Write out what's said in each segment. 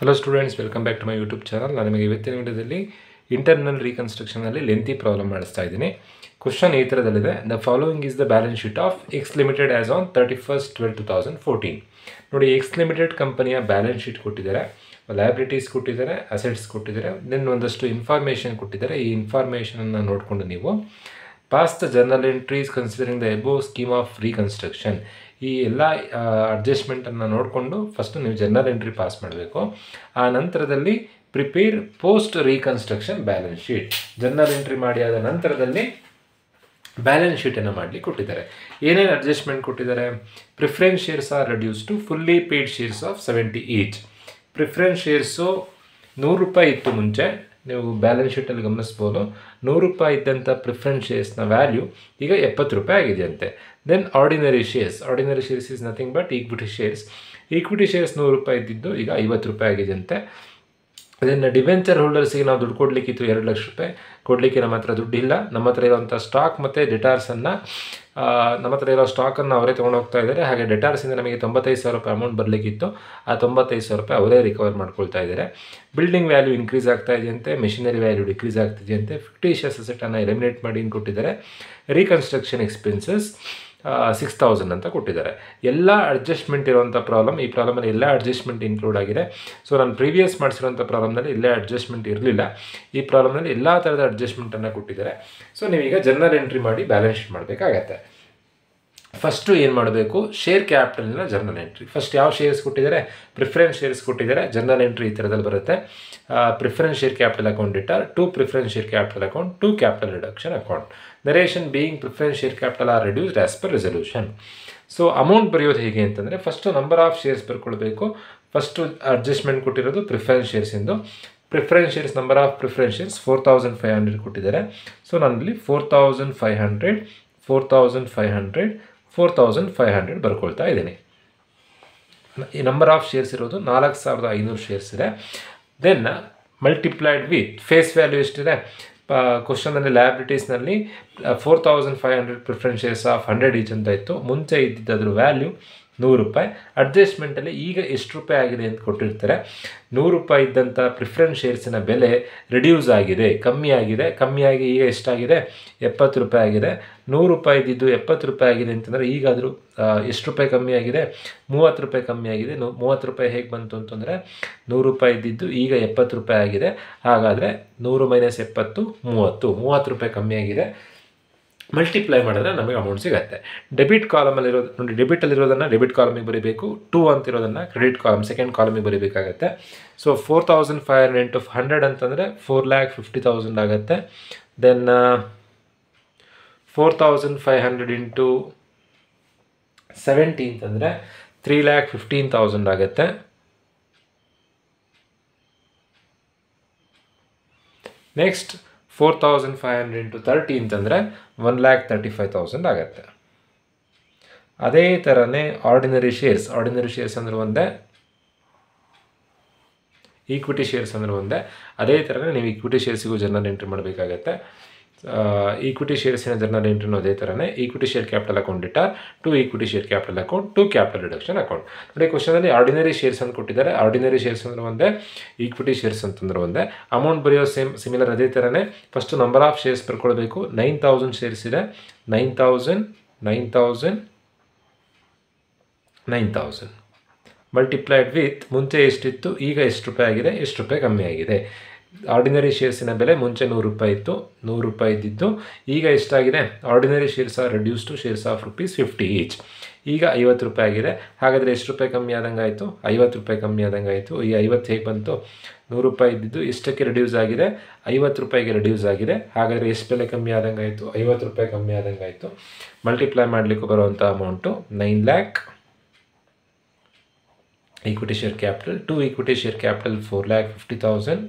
Hello students, welcome back to my YouTube channel. ನಾನು ನಿಮಗೆ ಇವತ್ತಿನ ವಿಡಿಯೋದಲ್ಲಿ ಇಂಟರ್ನಲ್ ರೀಕನ್ಸ್ಟ್ರಕ್ಷನಲ್ಲಿ ಲೆಂತಿ ಪ್ರಾಬ್ಲಮ್ ಮಾಡಿಸ್ತಾ ಇದ್ದೀನಿ. ಕ್ವಶನ್ ಈ ಥರದಲ್ಲಿದೆ. The following is the balance sheet of X limited as on 31/12/2014. ನೋಡಿ, ಎಕ್ಸ್ ಲಿಮಿಟೆಡ್ ಕಂಪನಿಯ ಬ್ಯಾಲೆನ್ಸ್ ಶೀಟ್ ಕೊಟ್ಟಿದ್ದಾರೆ, ಲಯಬಿಲಿಟೀಸ್ ಕೊಟ್ಟಿದ್ದಾರೆ, ಅಸೆಟ್ಸ್ ಕೊಟ್ಟಿದ್ದಾರೆ, ದೆನ್ ಒಂದಷ್ಟು ಇನ್ಫಾರ್ಮೇಷನ್ ಕೊಟ್ಟಿದ್ದಾರೆ. ಈ ಇನ್ಫಾರ್ಮೇಷನನ್ನು ನೋಡಿಕೊಂಡು ನೀವು pass the journal entries considering the above scheme of reconstruction, ಈ ಎಲ್ಲ ಅಡ್ಜಸ್ಟ್ಮೆಂಟನ್ನು ನೋಡಿಕೊಂಡು ಫಸ್ಟು ನೀವು ಜರ್ನಲ್ ಎಂಟ್ರಿ ಪಾಸ್ ಮಾಡಬೇಕು. ಆ ನಂತರದಲ್ಲಿ prepare post reconstruction balance sheet, journal entry ಮಾಡಿ ಆದ ನಂತರದಲ್ಲಿ ಬ್ಯಾಲೆನ್ಸ್ ಶೀಟನ್ನು ಮಾಡಲಿಕ್ಕೆ ಕೊಟ್ಟಿದ್ದಾರೆ. ಏನೇನು ಅಡ್ಜಸ್ಟ್ಮೆಂಟ್ ಕೊಟ್ಟಿದ್ದಾರೆ? Preference shares are reduce to fully paid shares of 70 each. Preference shares 100 ರೂಪಾಯಿ ಇತ್ತು ಮುಂಚೆ, ನೀವು ಬ್ಯಾಲೆನ್ಸ್ ಶೀಟಲ್ಲಿ ಗಮನಿಸ್ಬೋದು. 100 ರೂಪಾಯಿ ಇದ್ದಂಥ ಪ್ರಿಫರೆನ್ಸ್ ಶೇರ್ಸ್ನ ವ್ಯಾಲ್ಯೂ ಈಗ 70 ರೂಪಾಯಿ ಆಗಿದೆಯಂತೆ. Then ordinary shares is nothing but equity shares. Equity shares 100 ರೂಪಾಯಿ ಇದ್ದಿದ್ದು ಈಗ 50 ರೂಪಾಯಿ ಆಗಿದೆಯಂತೆ. ಅದನ್ನು ಡಿವೆಂಚರ್ ಹೋಲ್ಡರ್ಸಿಗೆ ನಾವು ದುಡ್ಡು ಕೊಡಲಿಕ್ಕಿತ್ತು 2 ಲಕ್ಷ ರೂಪಾಯಿ, ಕೊಡಲಿಕ್ಕೆ ನಮ್ಮ ಹತ್ರ ದುಡ್ಡಿಲ್ಲ. ನಮ್ಮ ಹತ್ರ ಇರೋವಂಥ ಸ್ಟಾಕ್ ಮತ್ತು ಡೆಟಾರ್ಸನ್ನು ನಮ್ಮ ಹತ್ರ ಇರೋ ಸ್ಟಾಕನ್ನು ಅವರೇ ತೊಗೊಂಡು ಹೋಗ್ತಾ ಇದ್ದಾರೆ. ಹಾಗೆ ಡೆಟಾರ್ಸಿಂದ ನಮಗೆ 95,000 ರೂಪಾಯಿ ಅಮೌಂಟ್ ಬರಲಿಕ್ಕಿತ್ತು, ಆ 95,000 ರೂಪಾಯಿ ಅವರೇ ರಿಕವರ್ ಮಾಡ್ಕೊಳ್ತಾ ಇದ್ದಾರೆ. ಬಿಲ್ಡಿಂಗ್ ವ್ಯಾಲ್ಯೂ ಇನ್ಕ್ರೀಸ್ ಆಗ್ತಾ ಇದೆಯಂತೆ, ಮೆಷಿನರಿ ವ್ಯಾಲ್ಯೂ ಡಿಕ್ರೀಸ್ ಆಗ್ತಿದೆಯಂತೆ. ಫಿಕ್ಟಿಷಿಯಸ್ ಅಸೆಟನ್ನು ಎಲಿಮಿನೇಟ್ ಮಾಡಿ ಏನು ಕೊಟ್ಟಿದ್ದಾರೆ? ರೀಕನ್ಸ್ಟ್ರಕ್ಷನ್ ಎಕ್ಸ್ಪೆನ್ಸಸ್ 6,000 ಅಂತ ಕೊಟ್ಟಿದ್ದಾರೆ. ಎಲ್ಲ ಅಡ್ಜಸ್ಟ್ಮೆಂಟ್ ಇರುವಂಥ ಪ್ರಾಬ್ಲಮ್, ಈ ಪ್ರಾಬ್ಲಮಲ್ಲಿ ಎಲ್ಲ ಅಡ್ಜಸ್ಟ್ಮೆಂಟ್ ಇನ್ಕ್ಲೂಡ್ ಆಗಿದೆ. ಸೊ ನಾನು ಪ್ರೀವಿಯಸ್ ಮಾಡಿಸಿರುವಂಥ ಪ್ರಾಬ್ಲಮ್ನಲ್ಲಿ ಎಲ್ಲ ಅಡ್ಜಸ್ಟ್ಮೆಂಟ್ ಇರಲಿಲ್ಲ, ಈ ಪ್ರಾಬ್ಲಮ್ನಲ್ಲಿ ಎಲ್ಲ ಥರದ ಅಡ್ಜಸ್ಟ್ಮೆಂಟನ್ನು ಕೊಟ್ಟಿದ್ದಾರೆ. ಸೊ ನೀವೀಗ ಜರ್ನಲ್ ಎಂಟ್ರಿ ಮಾಡಿ ಬ್ಯಾಲೆನ್ಸ್ ಶೀಟ್ ಮಾಡಬೇಕಾಗತ್ತೆ. ಫಸ್ಟು ಏನು ಮಾಡಬೇಕು? ಶೇರ್ ಕ್ಯಾಪಿಟಲ್ನ ಜರ್ನಲ್ ಎಂಟ್ರಿ. ಫಸ್ಟ್ ಯಾವ ಶೇರ್ಸ್ ಕೊಟ್ಟಿದ್ದಾರೆ? ಪ್ರಿಫರೆನ್ಸ್ ಶೇರ್ಸ್ ಕೊಟ್ಟಿದ್ದಾರೆ. ಜರ್ನಲ್ ಎಂಟ್ರಿ ಈ ಥರದಲ್ಲಿ ಬರುತ್ತೆ. Preference share capital account debtor, 2 preference share capital account, 2 capital reduction account. Narration being preference share capital are reduced as per resolution. So amount ಬರೆಯೋದು ಹೇಗೆ ಅಂತಂದರೆ, first number of shares ಬರ್ಕೊಳ್ಬೇಕು. First adjustment ಕೊಟ್ಟಿರೋದು preference ಶೇರ್ಸಿಂದು. Preference shares number of preference shares 4,500 ಕೊಟ್ಟಿದ್ದಾರೆ. So ನಾನಲ್ಲಿ 4,500 4,500 4,500 ಬರ್ಕೊಳ್ತಾ ಇದ್ದೀನಿ. ಈ ನಂಬರ್ ಆಫ್ ಶೇರ್ಸ್ ಇರೋದು 4,500 ಶೇರ್ಸ್ ಇದೆ. Then multiplied with face value ಎಷ್ಟಿದೆ? ಕ್ವಶನಲ್ಲಿ ಲಯಬಿಲಿಟೀಸ್ನಲ್ಲಿ 4,500 ಪ್ರಿಫರೆನ್ಸ್ ಶೇರ್ಸ್ ಆಫ್ 100 ಈಚ್ ಅಂತ ಇತ್ತು. ಮುಂಚೆ ಇದ್ದಿದ್ದದ್ರ ವ್ಯಾಲ್ಯೂ 100 ರೂಪಾಯಿ. ಅಡ್ಜಸ್ಟ್ಮೆಂಟಲ್ಲಿ ಈಗ ಎಷ್ಟು ರೂಪಾಯಿ ಆಗಿದೆ ಅಂತ ಕೊಟ್ಟಿರ್ತಾರೆ. 100 ರೂಪಾಯಿ ಇದ್ದಂಥ ಪ್ರಿಫರೆನ್ಸ್ ಶೇರ್ಸಿನ ಬೆಲೆ ರಿಡ್ಯೂಸ್ ಆಗಿದೆ, ಕಮ್ಮಿಯಾಗಿ ಈಗ ಎಷ್ಟಾಗಿದೆ? 70 ರೂಪಾಯಿ ಆಗಿದೆ. 100 ರೂಪಾಯಿ ಇದ್ದಿದ್ದು 70 ರೂಪಾಯಿ ಆಗಿದೆ ಅಂತಂದರೆ ಈಗಾದರೂ ಎಷ್ಟು ರೂಪಾಯಿ ಕಮ್ಮಿ ಆಗಿದೆ? 30 ರೂಪಾಯಿ ಕಮ್ಮಿ ಆಗಿದೆ. 30 ರೂಪಾಯಿ ಹೇಗೆ ಬಂತು ಅಂತಂದರೆ 100 ರೂಪಾಯಿ ಇದ್ದಿದ್ದು ಈಗ 70 ರೂಪಾಯಿ ಆಗಿದೆ. ಹಾಗಾದರೆ 100 - 70 30 ರೂಪಾಯಿ ಕಮ್ಮಿ ಆಗಿದೆ. ಮಲ್ಟಿಪ್ಲೈ ಮಾಡಿದ್ರೆ ನಮಗೆ ಅಮೌಂಟ್ ಸಿಗುತ್ತೆ. ಡೆಬಿಟ್ ಕಾಲಮಲ್ಲಿರೋದು ನೋಡಿ, ಡೆಬಿಟಲ್ಲಿರೋದನ್ನು ಡೆಬಿಟ್ ಕಾಲಮಿಗೆ ಬರೀಬೇಕು, 2 ಅಂತಿರೋದನ್ನು ಕ್ರೆಡಿಟ್ ಕಾಲಮ್ ಸೆಕೆಂಡ್ ಕಾಲಮಿಗೆ ಬರೀಬೇಕಾಗತ್ತೆ. ಸೊ 4,500 ಇಂಟು 100 ಅಂತಂದರೆ 4,50,000 ಆಗುತ್ತೆ. ದೆನ್ 4,500 ಇಂಟು 70 ಅಂತಂದರೆ 3,15,000 ಆಗುತ್ತೆ. ನೆಕ್ಸ್ಟ್ 4,500 ಇಂಟು 30 ಅಂತಂದರೆ 1,35,000 ಆಗುತ್ತೆ. ಅದೇ ಥರನೇ ಆರ್ಡಿನರಿ ಶೇರ್ಸ್ ಅಂದರೆ ಒಂದೇ, ಈಕ್ವಿಟಿ ಶೇರ್ಸ್ ಅಂದರೆ ಒಂದೇ. ಅದೇ ಥರನೇ ನೀವು ಈಕ್ವಿಟಿ ಶೇರ್ಸಿಗೂ ಜರ್ನಲ್ ಎಂಟ್ರಿ ಮಾಡಬೇಕಾಗತ್ತೆ. ಈಕ್ವಿಟಿ ಶೇರ್ಸಿನ ಜರ್ನಲ್ ಎಂಟ್ರಿನೂ ಅದೇ ಥರನೇ. Equity share capital account debtor, 2 equity share capital account, 2 capital reduction account. ನೋಡಿ, ಕ್ವಶನಲ್ಲಿ ಆರ್ಡಿನರಿ ಶೇರ್ಸ್ ಅಂತ ಕೊಟ್ಟಿದ್ದಾರೆ. ಆರ್ಡಿನರಿ ಶೇರ್ಸ್ ಅಂದರೆ ಒಂದೇ, ಈಕ್ವಿಟಿ ಶೇರ್ಸ್ ಅಂತಂದ್ರೆ ಒಂದೇ. ಅಮೌಂಟ್ ಬರೆಯೋ ಸಿಮಿಲರ್ ಅದೇ ಥರನೇ. ಫಸ್ಟು ನಂಬರ್ ಆಫ್ ಶೇರ್ಸ್ ಬರ್ಕೊಳ್ಬೇಕು. 9,000 ಶೇರ್ಸ್ ಇದೆ. 9,000 ಮಲ್ಟಿಪ್ಲೈಡ್ ವಿತ್ ಮುಂಚೆ ಎಷ್ಟಿತ್ತು, ಈಗ ಎಷ್ಟು ರೂಪಾಯಿ ಆಗಿದೆ, ಎಷ್ಟು ರೂಪಾಯಿ ಕಮ್ಮಿ ಆಗಿದೆ. ಆರ್ಡಿನರಿ ಶೇರ್ಸಿನ ಬೆಲೆ ಮುಂಚೆ 100 ರೂಪಾಯಿ ಇತ್ತು, 100 ರೂಪಾಯಿ ಇದ್ದಿದ್ದು ಈಗ ಎಷ್ಟಾಗಿದೆ? Ordinary shares are reduce to shares of ₹50 each. ಈಗ 50 ರೂಪಾಯಿ ಆಗಿದೆ. ಹಾಗಾದರೆ ಎಷ್ಟು ರೂಪಾಯಿ ಕಮ್ಮಿ ಆದಂಗೆ ಆಯಿತು? 50 ರೂಪಾಯಿ ಕಮ್ಮಿ ಆದಂಗೆ ಆಯಿತು. ಈ 50 ಹೇಗೆ ಬಂತು? 100 ರೂಪಾಯಿ ಇದ್ದಿದ್ದು ಎಷ್ಟಕ್ಕೆ ರಿಡ್ಯೂಸ್ ಆಗಿದೆ? 50 ರೂಪಾಯಿಗೆ ರಿಡ್ಯೂಸ್ ಆಗಿದೆ. ಹಾಗಾದರೆ ಎಷ್ಟು ಬೆಲೆ ಕಮ್ಮಿ ಆದಂಗೆ ಆಯಿತು? 50 ರೂಪಾಯಿ ಕಮ್ಮಿ ಆದಂಗೆ ಆಯಿತು. ಮಲ್ಟಿಪ್ಲೈ ಮಾಡಲಿಕ್ಕೆ ಬರುವಂಥ amount 9 lakh. Equity share capital, 2 equity share capital 4,50,000.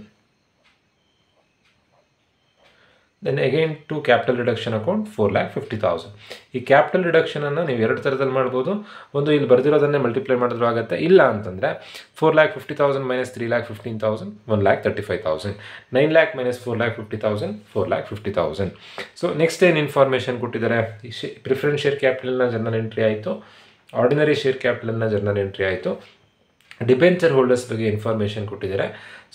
Then again 2 capital reduction account 4,50,000. ಈ ಕ್ಯಾಪಿಟಲ್ ರಿಡಕ್ಷನನ್ನು ನೀವು 2 ಥರದಲ್ಲಿ ಮಾಡ್ಬೋದು. ಒಂದು ಇಲ್ಲಿ ಬರೆದಿರೋದನ್ನೇ ಮಲ್ಟಿಪ್ಲೈ ಮಾಡಿದ್ರು ಆಗುತ್ತೆ. ಇಲ್ಲ ಅಂತಂದರೆ 4,50,000 - 3,15,000 1,35,000. 9 lakh - 4,50,000 4,50,000. ಸೊ ನೆಕ್ಸ್ಟ್ ಏನು ಇನ್ಫಾರ್ಮೇಷನ್ ಕೊಟ್ಟಿದ್ದಾರೆ? ಪ್ರಿಫರೆನ್ಸ್ ಶೇರ್ ಕ್ಯಾಪಿಟಲ್ನ ಜರ್ನಲ್ ಎಂಟ್ರಿ ಆಯಿತು, ಆರ್ಡಿನರಿ ಶೇರ್ ಕ್ಯಾಪಿಟಲ್ನ ಜರ್ನಲ್ ಎಂಟ್ರಿ ಆಯಿತು. ಡಿಬೆಂಚರ್ ಹೋಲ್ಡರ್ಸ್ ಬಗ್ಗೆ ಇನ್ಫಾರ್ಮೇಷನ್ ಕೊಟ್ಟಿದ್ದಾರೆ.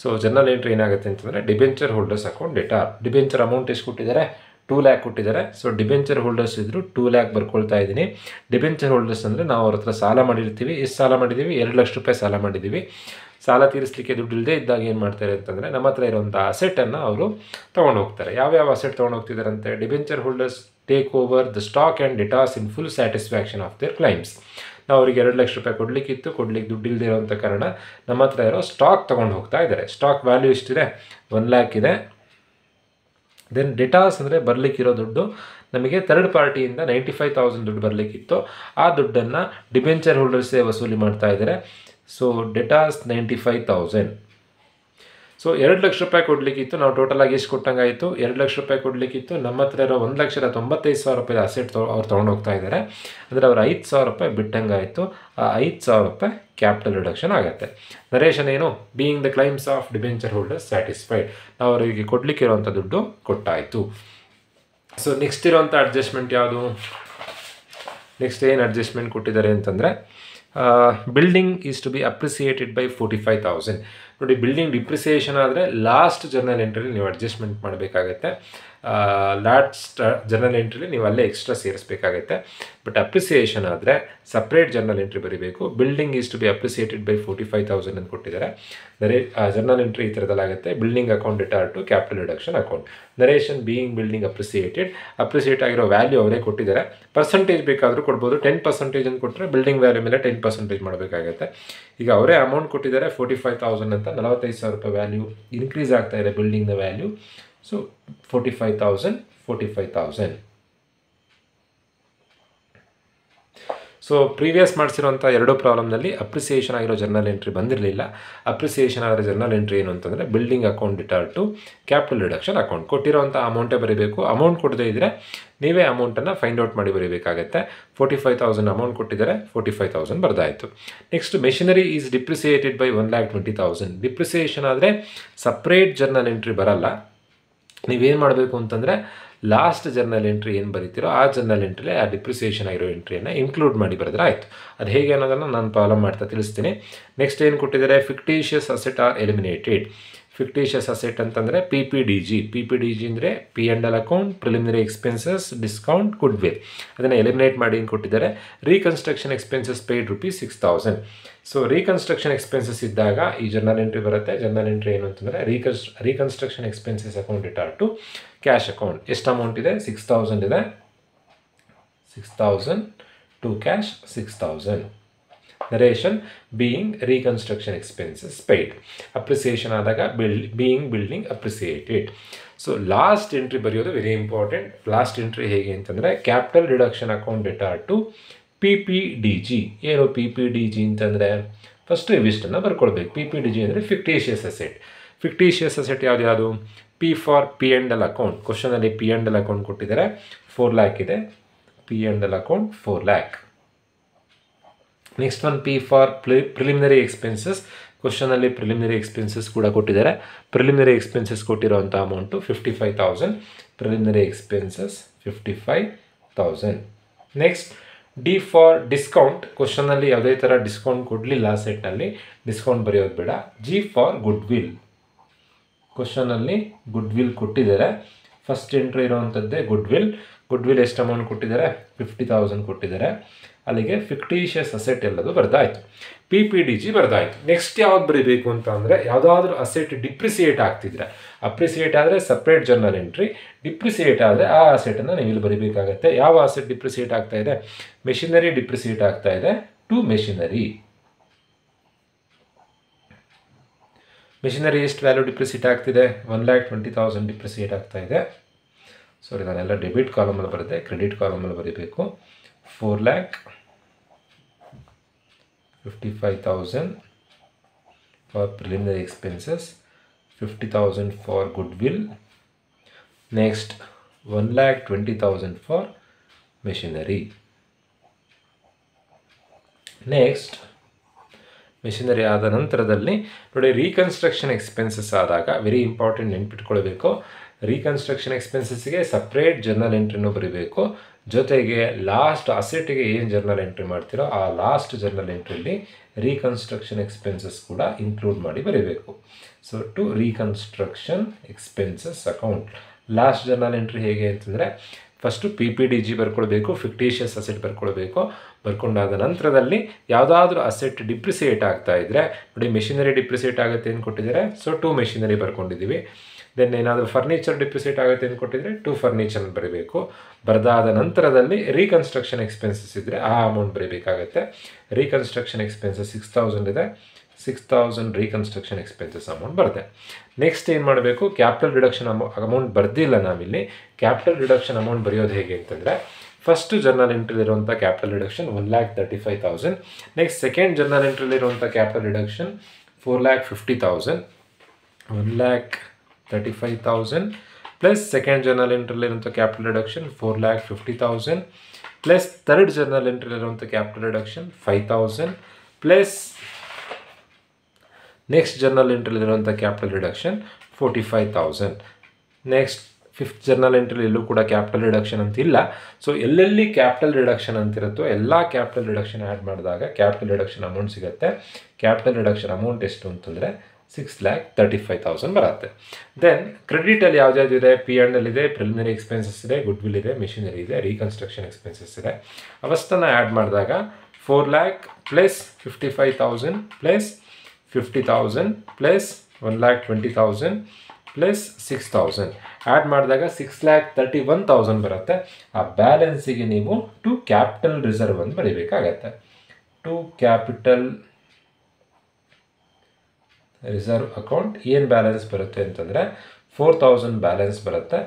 ಸೊ ಜರ್ನಲ್ ಎಂಟ್ರಿ ಏನಾಗುತ್ತೆ ಅಂತಂದರೆ debenture holders account data. Debenture amount ಎಷ್ಟು ಕೊಟ್ಟಿದ್ದಾರೆ? 2 lakh ಕೊಟ್ಟಿದ್ದಾರೆ. ಸೊ ಡಿಬೆಂಚರ್ ಹೋಲ್ಡರ್ಸ್ ಇದ್ದರು 2 lakh ಬರ್ಕೊಳ್ತಾ ಇದ್ದೀನಿ. ಡಿಬೆಂಚರ್ ಹೋಲ್ಡರ್ಸ್ ಅಂದರೆ ನಾವು ಅವ್ರ ಹತ್ರ ಸಾಲ ಮಾಡಿರ್ತೀವಿ. ಎಷ್ಟು ಸಾಲ ಮಾಡಿದ್ದೀವಿ? 2 ಲಕ್ಷ ರೂಪಾಯಿ ಸಾಲ ಮಾಡಿದ್ದೀವಿ. ಸಾಲ ತೀರಿಸಲಿಕ್ಕೆ ದುಡ್ಡು ಇಲ್ಲದೆ ಇದ್ದಾಗ ಏನು ಮಾಡ್ತಾರೆ ಅಂತಂದರೆ ನಮ್ಮ ಹತ್ರ ಇರುವಂಥ ಅಸೆಟನ್ನು ಅವರು ತೊಗೊಂಡು ಹೋಗ್ತಾರೆ. ಯಾವ್ಯಾವ ಅಸೆಟ್ ತೊಗೊಂಡು ಹೋಗ್ತಿದ್ದಾರಂತೆ? Debenture holders take over the stock and debtors in full satisfaction of their claims. ನಾವು ಅವರಿಗೆ 2 ಲಕ್ಷ ರೂಪಾಯಿ ಕೊಡಲಿಕ್ಕಿತ್ತು, ಕೊಡ್ಲಿಕ್ಕೆ ದುಡ್ಡು ಇಲ್ಲದೆ ಇರೋಂಥ ಕಾರಣ ನಮ್ಮ ಹತ್ರ ಇರೋ ಸ್ಟಾಕ್ ತೊಗೊಂಡು ಹೋಗ್ತಾ ಇದ್ದಾರೆ. ಸ್ಟಾಕ್ ವ್ಯಾಲ್ಯೂ ಎಷ್ಟಿದೆ? 1 lakh ಇದೆ. ದೆನ್ ಡೇಟಾಸ್ ಅಂದರೆ ಬರಲಿಕ್ಕಿರೋ ದುಡ್ಡು ನಮಗೆ ಥರ್ಡ್ ಪಾರ್ಟಿಯಿಂದ 95,000 ದುಡ್ಡು ಬರಲಿಕ್ಕಿತ್ತು. ಆ ದುಡ್ಡನ್ನು ಡಿಬೆಂಚರ್ ಹೋಲ್ಡರ್ಸೇ ವಸೂಲಿ ಮಾಡ್ತಾ ಇದ್ದಾರೆ. So datas 95,000. ಸೊ 2 ಲಕ್ಷ ರೂಪಾಯಿ ಕೊಡಲಿಕ್ಕಿತ್ತು. ನಾವು ಟೋಟಲಾಗಿ ಎಷ್ಟು ಕೊಟ್ಟಂಗಾಯಿತು? 2 ಲಕ್ಷ ರೂಪಾಯಿ ಕೊಡಲಿಕ್ಕಿತ್ತು. ನಮ್ಮ ಹತ್ರ ಇರೋ 1,95,000 ರೂಪಾಯಿ ಅಸೆಟ್ ಅವ್ರು ತೊಗೊಂಡು ಹೋಗ್ತಾ ಇದ್ದಾರೆ. ಅಂದರೆ ಅವ್ರು 5,000 ರೂಪಾಯಿ ಬಿಟ್ಟಂಗಾಯಿತು. ಆ 5,000 ರೂಪಾಯಿ ಕ್ಯಾಪಿಟಲ್ ರಿಡಕ್ಷನ್ ಆಗುತ್ತೆ. ನರೇಶನ್ ಏನು? Being the claims of debenture holders satisfied. ನಾವು ಅವರಿಗೆ ಕೊಡಲಿಕ್ಕೆ ಇರೋವಂಥ ದುಡ್ಡು ಕೊಟ್ಟಾಯಿತು. ಸೊ ನೆಕ್ಸ್ಟ್ ಇರೋವಂಥ ಅಡ್ಜಸ್ಟ್ಮೆಂಟ್ ಯಾವುದು? ನೆಕ್ಸ್ಟ್ ಏನು ಅಡ್ಜಸ್ಟ್ಮೆಂಟ್ ಕೊಟ್ಟಿದ್ದಾರೆ ಅಂತಂದರೆ building is to be appreciated by 45,000. ನೋಡಿ, ಬಿಲ್ಡಿಂಗ್ ಡಿಪ್ರಿಸಿಯೇಷನ್ ಆದರೆ ಲಾಸ್ಟ್ ಜರ್ನಲ್ ಎಂಟ್ರಿಲಿ ನೀವು ಅಡ್ಜಸ್ಟ್ಮೆಂಟ್ ಮಾಡಬೇಕಾಗತ್ತೆ. ಲಾಸ್ಟ್ ಜರ್ನಲ್ ಎಂಟ್ರಿಲಿ ನೀವು ಅಲ್ಲೇ ಎಕ್ಸ್ಟ್ರಾ ಸೇರಿಸಬೇಕಾಗತ್ತೆ. ಬಟ್ ಅಪ್ರಿಸಿಯೇಷನ್ ಆದರೆ ಸಪ್ರೇಟ್ ಜರ್ನಲ್ ಎಂಟ್ರಿ ಬರೀಬೇಕು. Building is to be appreciated by 45,000 ಅಂತ ಕೊಟ್ಟಿದ್ದಾರೆ. ಜರ್ನಲ್ ಎಂಟ್ರಿ ಈ ಥರದಲ್ಲಾಗುತ್ತೆ. Building account data to capital reduction account. Narration being building appreciate ಆಗಿರೋ ವ್ಯಾಲ್ಯೂ ಅವರೇ ಕೊಟ್ಟಿದ್ದಾರೆ. ಪರ್ಸೆಂಟೇಜ್ ಬೇಕಾದರೂ ಕೊಡ್ಬೋದು. 10% ಅಂತ ಕೊಟ್ಟರೆ ಬಿಲ್ಡಿಂಗ್ ವ್ಯಾಲ್ಯೂ ಮೇಲೆ 10% ಮಾಡಬೇಕಾಗುತ್ತೆ. ಈಗ ಅವರೇ ಅಮೌಂಟ್ ಕೊಟ್ಟಿದ್ದಾರೆ 45,000 ಅಂತ. 45,000 ರೂಪಾಯಿ ವ್ಯಾಲ್ಯೂ ಇನ್ಕ್ರೀಸ್ ಆಗ್ತಾ ಇದೆ ಬಿಲ್ಡಿಂಗ್ನ ವ್ಯಾಲ್ಯೂ. ಸೊ 45,000. ಸೊ ಪ್ರೀವಿಯಸ್ ಮಾಡಿಸಿರೋಂಥ 2 ಪ್ರಾಬ್ಲಮ್ನಲ್ಲಿ ಅಪ್ರಿಸಿಯೇಷನ್ ಆಗಿರೋ ಜರ್ನಲ್ ಎಂಟ್ರಿ ಬಂದಿರಲಿಲ್ಲ. ಅಪ್ರಿಸಿಯೇಷನ್ ಆಗಿರೋ ಜರ್ನಲ್ ಎಂಟ್ರಿ ಏನು ಅಂತಂದರೆ building account data to capital reduction account. ಕೊಟ್ಟಿರೋಂಥ ಅಮೌಂಟೇ ಬರೀಬೇಕು. ಅಮೌಂಟ್ ಕೊಡದೇ ಇದ್ದರೆ ನೀವೇ ಅಮೌಂಟನ್ನು ಫೈಂಡ್ ಔಟ್ ಮಾಡಿ ಬರೀಬೇಕಾಗತ್ತೆ. 45,000 ಅಮೌಂಟ್ ಕೊಟ್ಟಿದ್ದಾರೆ, 45,000 ಬರ್ದಾಯಿತು. Next machinery is depreciated by 1,20,000. Depreciation ಆದರೆ ಸಪ್ರೇಟ್ ಜರ್ನಲ್ ಎಂಟ್ರಿ ಬರಲ್ಲ. ನೀವೇನು ಮಾಡಬೇಕು ಅಂತಂದರೆ ಲಾಸ್ಟ್ ಜರ್ನಲ್ ಎಂಟ್ರಿ ಏನು ಬರೀತಿರೋ ಆ ಜರ್ನಲ್ ಎಂಟ್ರಿಲಿ ಆ ಡಿಪ್ರಿಸಿಯೇಷನ್ ಆಗಿರೋ ಎಂಟ್ರಿಯನ್ನು ಇನ್ಕ್ಲೂಡ್ ಮಾಡಿ ಬರೆದ್ರೆ ಆಯಿತು. ಅದು ಹೇಗೆ ಅನ್ನೋದನ್ನು ನಾನು ಪ್ರಾಬ್ಲಮ್ ಮಾಡ್ತಾ ತಿಳಿಸ್ತೀನಿ. ನೆಕ್ಸ್ಟ್ ಏನು ಕೊಟ್ಟಿದ್ದಾರೆ? Fictitious asset are eliminated. Fictitious asset ಅಂತಂದರೆ PPDG. PPDG ಅಂದರೆ P and L account, preliminary expenses, discount, goodwill. ಅದನ್ನು ಎಲಿಮಿನೇಟ್ ಮಾಡಿ ಏನು ಕೊಟ್ಟಿದ್ದಾರೆ? Reconstruction expenses paid ₹6,000. So reconstruction expenses ಇದ್ದಾಗ ಈ ಜರ್ನಲ್ ಎಂಟ್ರಿ ಬರುತ್ತೆ. ಜರ್ನಲ್ ಎಂಟ್ರಿ ಏನು ಅಂತಂದರೆ reconstruction expenses account data to cash account. ಎಷ್ಟು ಅಮೌಂಟ್ ಇದೆ? 6,000 ಇದೆ. 6,000 to cash 6,000. Narration being reconstruction expenses paid. Appreciation ಆದಾಗ being building appreciated. So last entry ಬರೆಯೋದು ವೆರಿ ಇಂಪಾರ್ಟೆಂಟ್. ಲಾಸ್ಟ್ ಎಂಟ್ರಿ ಹೇಗೆ ಅಂತಂದರೆ capital reduction account data to PPDG. ಏನು PPDG ಅಂತಂದರೆ first ಇವಿಷ್ಟನ್ನು ಬರ್ಕೊಳ್ಬೇಕು. PPDG ಅಂದರೆ ಫಿಕ್ಟಿಷಿಯಸ್ ಅಸೆಟ್. ಫಿಕ್ಟಿಷಿಯಸ್ ಅಸೆಟ್ ಯಾವುದು? P for P and L account. ಕ್ವಶನಲ್ಲಿ ಪಿ ಆ್ಯಂಡ್ ಎಲ್ ಅಕೌಂಟ್ ಕೊಟ್ಟಿದ್ದಾರೆ. 4 lakh ಇದೆ. P and L account 4 lakh. Next one P for preliminary expenses. ಕ್ವಶನಲ್ಲಿ ಪ್ರಿಲಿಮಿನರಿ ಎಕ್ಸ್ಪೆನ್ಸಸ್ ಕೂಡ ಕೊಟ್ಟಿದ್ದಾರೆ. ಪ್ರಿಲಿಮಿನರಿ ಎಕ್ಸ್ಪೆನ್ಸಸ್ ಕೊಟ್ಟಿರೋಂಥ amount 55,000. Preliminary expenses 55,000. Next D for discount. ಕ್ವಶನಲ್ಲಿ ಯಾವುದೇ ಥರ ಡಿಸ್ಕೌಂಟ್ ಕೊಡಲಿಲ್ಲ ಸೆಟ್ನಲ್ಲಿ, ಡಿಸ್ಕೌಂಟ್ ಬರೆಯೋದು ಬೇಡ. G for goodwill. ಕ್ವಶನಲ್ಲಿ ಗುಡ್ ವಿಲ್ ಕೊಟ್ಟಿದ್ದಾರೆ. ಫಸ್ಟ್ ಎಂಟ್ರಿ ಇರೋವಂಥದ್ದೇ ಗುಡ್ ವಿಲ್. ಗುಡ್ ವಿಲ್ ಎಷ್ಟು ಅಮೌಂಟ್ ಕೊಟ್ಟಿದ್ದಾರೆ? 50,000 ಕೊಟ್ಟಿದ್ದಾರೆ. ಅಲ್ಲಿಗೆ ಫಿಕ್ಟಿಷಿಯಸ್ ಅಸೆಟ್ ಎಲ್ಲದು ಬರ್ದಾಯಿತು. PPDG ಬರ್ದಾಯಿತು. ನೆಕ್ಸ್ಟ್ ಯಾವ್ದು ಬರೀಬೇಕು ಅಂತ ಅಂದರೆ ಯಾವುದಾದ್ರೂ ಅಸೆಟ್ ಡಿಪ್ರಿಸಿಯೇಟ್ ಆಗ್ತಿದ್ರೆ, ಅಪ್ರಿಸಿಯೇಟ್ ಆದರೆ ಸಪ್ರೇಟ್ ಜರ್ನಲ್ ಎಂಟ್ರಿ, ಡಿಪ್ರಿಸಿಯೇಟ್ ಆದರೆ ಆ ಅಸೆಟನ್ನು ನೀವು ಇಲ್ಲಿ ಬರೀಬೇಕಾಗತ್ತೆ. ಯಾವ ಅಸೆಟ್ ಡಿಪ್ರಿಸಿಯೇಟ್ ಆಗ್ತಾ ಇದೆ? ಮೆಷಿನರಿ ಡಿಪ್ರಿಸಿಯೇಟ್ ಆಗ್ತಾ ಇದೆ ಟು ಮೆಷಿನರಿ. ಮೆಷಿನರಿ ಎಷ್ಟು ವ್ಯಾಲ್ಯೂ ಡಿಪ್ರಿಸಿಯೇಟ್ ಆಗ್ತಿದೆ? 1,20,000 ಡಿಪ್ರಿಸಿಯೇಟ್ ಆಗ್ತಾ ಇದೆ. ಸಾರಿ, ನಾನೆಲ್ಲ ಡೆಬಿಟ್ ಕಾಲಮಲ್ಲಿ ಬರುತ್ತೆ, ಕ್ರೆಡಿಟ್ ಕಾಲಮಲ್ಲಿ ಬರೀಬೇಕು. 4,55,000 for preliminary expenses, 50,000 for goodwill. Next 1,20,000 for machinery. Next machinery ಆದ ನಂತರದಲ್ಲಿ ನೋಡಿ, ರೀಕನ್ಸ್ಟ್ರಕ್ಷನ್ ಎಕ್ಸ್ಪೆನ್ಸಸ್ ಆದಾಗ ವೆರಿ ಇಂಪಾರ್ಟೆಂಟ್ ನೆನ್ಪಿಟ್ಕೊಳ್ಬೇಕು. ರೀಕನ್ಸ್ಟ್ರಕ್ಷನ್ ಎಕ್ಸ್ಪೆನ್ಸಸ್ಗೆ ಸಪ್ರೇಟ್ ಜರ್ನಲ್ ಎಂಟ್ರಿನೂ ಬರೀಬೇಕು. ಜೊತೆಗೆ ಲಾಸ್ಟ್ ಅಸೆಟ್ಗೆ ಏನು ಜರ್ನಲ್ ಎಂಟ್ರಿ ಮಾಡ್ತೀರೋ ಆ ಲಾಸ್ಟ್ ಜರ್ನಲ್ ಎಂಟ್ರಿಲಿ ರೀಕನ್ಸ್ಟ್ರಕ್ಷನ್ ಎಕ್ಸ್ಪೆನ್ಸಸ್ ಕೂಡ ಇನ್ಕ್ಲೂಡ್ ಮಾಡಿ ಬರೀಬೇಕು. So to reconstruction expenses account. Last journal entry ಹೇಗೆ ಅಂತಂದರೆ ಫಸ್ಟು PPDG ಬರ್ಕೊಳ್ಬೇಕು, ಫಿಕ್ಟಿಷಿಯಸ್ ಅಸೆಟ್ ಬರ್ಕೊಳ್ಬೇಕು. ಬರ್ಕೊಂಡಾದ ನಂತರದಲ್ಲಿ ಯಾವುದಾದ್ರೂ ಅಸೆಟ್ ಡಿಪ್ರಿಸಿಯೇಟ್ ಆಗ್ತಾ ಇದ್ದರೆ ನೋಡಿ, ಮೆಷಿನರಿ ಡಿಪ್ರಿಸಿಯೇಟ್ ಆಗುತ್ತೆ ಅಂತ ಕೊಟ್ಟಿದ್ದಾರೆ, ಸೊ 2 ಮೆಷಿನರಿ ಬರ್ಕೊಂಡಿದ್ದೀವಿ. ದೆನ್ ಏನಾದರೂ ಫರ್ನಿಚರ್ ಡಿಪ್ರಿಸಿಯೇಟ್ ಆಗುತ್ತೆ ಅಂತ ಕೊಟ್ಟಿದ್ರೆ 2 ಫರ್ನಿಚರ್ ಬರೀಬೇಕು. ಬರೆದಾದ ನಂತರದಲ್ಲಿ ರೀಕನ್ಸ್ಟ್ರಕ್ಷನ್ ಎಕ್ಸ್ಪೆನ್ಸಸ್ ಇದ್ದರೆ ಆ ಅಮೌಂಟ್ ಬರೀಬೇಕಾಗತ್ತೆ. ರೀಕನ್ಸ್ಟ್ರಕ್ಷನ್ ಎಕ್ಸ್ಪೆನ್ಸಸ್ 6000 ಇದೆ, 6000 ರೀಕನ್ಸ್ಟ್ರಕ್ಷನ್ ಎಕ್ಸ್ಪೆನ್ಸಸ್ ಅಮೌಂಟ್ ಬರುತ್ತೆ. ನೆಕ್ಸ್ಟ್ ಏನು ಮಾಡಬೇಕು, ಕ್ಯಾಪಿಟಲ್ ರಿಡಕ್ಷನ್ ಅಮೌಂಟ್ ಬರ್ದಿಲ್ಲ ನಾವಿಲ್ಲಿ. ಕ್ಯಾಪಿಟಲ್ ರಿಡಕ್ಷನ್ ಅಮೌಂಟ್ ಬರೆಯೋದು ಹೇಗೆ ಅಂತಂದರೆ ಫಸ್ಟ್ ಜರ್ನಲ್ ಎಂಟ್ರಿಲಿರುವಂಥ capital reduction 1,35,000. Next second journal ಎಂಟ್ರಿಲಿರುವಂಥ capital reduction 4,50,000. 1,35,000 plus second journal ಎಂಟ್ರಿಲಿರುವಂಥ capital reduction 4,50,000 plus third journal ಎಂಟ್ರಿಲಿರುವಂಥ capital reduction 5,000 plus next journal ಎಂಟ್ರಿಲಿರುವಂಥ capital reduction 45,000. Next fifth journal ಎಂಟ್ರಿಲಿ ಎಲ್ಲೂ ಕೂಡ ಕ್ಯಾಪಿಟಲ್ ರಿಡಕ್ಷನ್ ಅಂತಿಲ್ಲ. ಸೊ ಎಲ್ಲೆಲ್ಲಿ ಕ್ಯಾಪಿಟಲ್ ರಿಡಕ್ಷನ್ ಅಂತಿರುತ್ತೋ ಎಲ್ಲ ಕ್ಯಾಪಿಟಲ್ ರಿಡಕ್ಷನ್ ಆ್ಯಡ್ ಮಾಡಿದಾಗ ಕ್ಯಾಪಿಟಲ್ ರಿಡಕ್ಷನ್ ಅಮೌಂಟ್ ಸಿಗುತ್ತೆ. ಕ್ಯಾಪಿಟಲ್ ರಿಡಕ್ಷನ್ ಅಮೌಂಟ್ ಎಷ್ಟು ಅಂತಂದರೆ 6,35,000 ಬರುತ್ತೆ. ದೆನ್ ಕ್ರೆಡಿಟಲ್ಲಿ ಯಾವುದ್ಯಾವುದಿದೆ, P&L ಇದೆ, ಪ್ರಿಲಿಮಿನರಿ ಎಕ್ಸ್ಪೆನ್ಸಸ್ ಇದೆ, ಗುಡ್ ವಿಲ್ ಇದೆ, ಮಿಷಿನರಿ ಇದೆ, ರೀಕನ್ಸ್ಟ್ರಕ್ಷನ್ ಎಕ್ಸ್ಪೆನ್ಸಸ್ ಇದೆ. ಅವಷ್ಟನ್ನು ಆ್ಯಡ್ ಮಾಡಿದಾಗ 4 lakh plus 55,000 plus 50,000 plus 1,20,000 plus 6,000 add ಮಾಡಿದಾಗ 6,31,000 ಬರುತ್ತೆ. ಆ ಬ್ಯಾಲೆನ್ಸಿಗೆ ನೀವು ಟು ಕ್ಯಾಪಿಟಲ್ ರಿಸರ್ವ್ ಅಂತ ಬರೀಬೇಕಾಗತ್ತೆ. ಟು ಕ್ಯಾಪಿಟಲ್ ರಿಸರ್ವ್ ಅಕೌಂಟ್ ಏನು ಬ್ಯಾಲೆನ್ಸ್ ಬರುತ್ತೆ ಅಂತಂದರೆ 4,000 ಬ್ಯಾಲೆನ್ಸ್ ಬರುತ್ತೆ.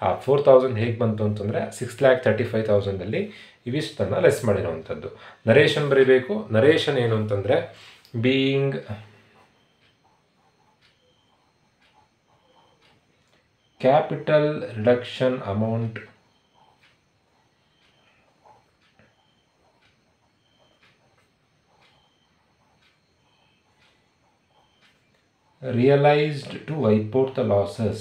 ಆ 4,000 ಹೇಗೆ ಬಂತು ಅಂತಂದರೆ 6,35,000ಅಲ್ಲಿ ಇವಿಷ್ಟನ್ನು ಲೆಸ್ ಮಾಡಿರೋವಂಥದ್ದು. ನರೇಷನ್ ಬರೀಬೇಕು. ನರೇಷನ್ ಏನು ಅಂತಂದರೆ being capital reduction amount realized to wipe out the losses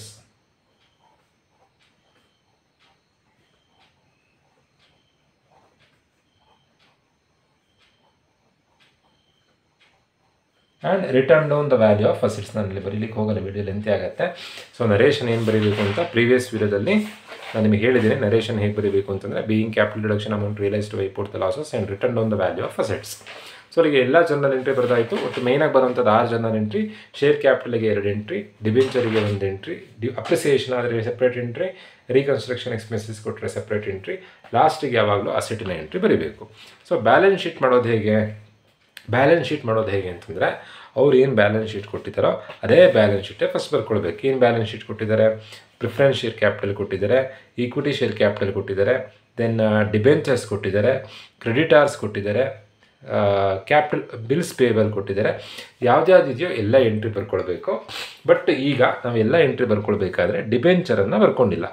and written down the value of assets. ನಾನಲ್ಲಿ ಬರೀಲಿಕ್ಕೆ ಹೋಗಲ್ಲ, ವಿಡಿಯೋ ಲೆಂತಿ ಆಗುತ್ತೆ. ಸೊ ನರೇಷನ್ ಏನು ಬರೀಬೇಕು ಅಂತ ಪ್ರೀವಿಯಸ್ ವಿಡಿಯೋದಲ್ಲಿ ನಾನು ನಿಮಗೆ ಹೇಳಿದ್ದೀನಿ. ನರೇಷನ್ ಹೇಗೆ ಬರೀಬೇಕು ಅಂತಂದರೆ being capital reduction amount realise to wipe out the losses and written down the value of assets. So ಅಲ್ಲಿಗೆ ಎಲ್ಲ ಜರ್ನಲ್ ಎಂಟ್ರಿ ಬರೆದಾಯಿತು. ಒಟ್ಟು ಮೇನಾಗಿ ಬರುವಂಥದ್ದು 6 ಜರ್ನಲ್ ಎಂಟ್ರಿ. ಶೇರ್ ಕ್ಯಾಪಿಟಲ್ಗೆ 2 ಎಂಟ್ರಿ, ಡಿಬೆಂಚರಿಗೆ 1 ಎಂಟ್ರಿ, ಅಪ್ರಿಸಿಯೇಷನ್ ಆದರೆ ಸಪ್ರೇಟ್ ಎಂಟ್ರಿ, ರೀಕನ್ಸ್ಟ್ರಕ್ಷನ್ ಎಕ್ಸ್ಪೆನ್ಸಸ್ ಕೊಟ್ಟರೆ ಸಪ್ರೇಟ್ ಎಂಟ್ರಿ, ಲಾಸ್ಟಿಗೆ ಯಾವಾಗಲೂ ಅಸೆಟಿನ ಎಂಟ್ರಿ ಬರೀಬೇಕು. ಸೊ ಬ್ಯಾಲೆನ್ಸ್ ಶೀಟ್ ಮಾಡೋದು ಹೇಗೆ? ಬ್ಯಾಲೆನ್ಸ್ ಶೀಟ್ ಮಾಡೋದು ಹೇಗೆ ಅಂತಂದರೆ ಅವ್ರು ಏನು ಬ್ಯಾಲೆನ್ಸ್ ಶೀಟ್ ಕೊಟ್ಟಿದ್ದಾರೋ ಅದೇ ಬ್ಯಾಲೆನ್ಸ್ ಶೀಟೇ ಫಸ್ಟ್ ಬರ್ಕೊಳ್ಬೇಕು. ಏನು ಬ್ಯಾಲೆನ್ಸ್ ಶೀಟ್ ಕೊಟ್ಟಿದ್ದಾರೆ? ಪ್ರಿಫರೆನ್ಸ್ ಶೇರ್ ಕ್ಯಾಪಿಟಲ್ ಕೊಟ್ಟಿದ್ದಾರೆ, ಈಕ್ವಿಟಿ ಶೇರ್ ಕ್ಯಾಪಿಟಲ್ ಕೊಟ್ಟಿದ್ದಾರೆ, ದೆನ್ ಡಿಬೆಂಚರ್ಸ್ ಕೊಟ್ಟಿದ್ದಾರೆ, ಕ್ರೆಡಿಟಾರ್ಸ್ ಕೊಟ್ಟಿದ್ದಾರೆ, ಕ್ಯಾಪಿಟಲ್ ಬಿಲ್ಸ್ ಪೇಬಲ್ ಕೊಟ್ಟಿದ್ದಾರೆ. ಯಾವುದ್ಯಾವುದಿದೆಯೋ ಎಲ್ಲ ಎಂಟ್ರಿ ಬರ್ಕೊಳ್ಬೇಕು. ಬಟ್ ಈಗ ನಾವೆಲ್ಲ ಎಂಟ್ರಿ ಬರ್ಕೊಳ್ಬೇಕಾದ್ರೆ ಡಿಬೆಂಚರನ್ನು ಬರ್ಕೊಂಡಿಲ್ಲ.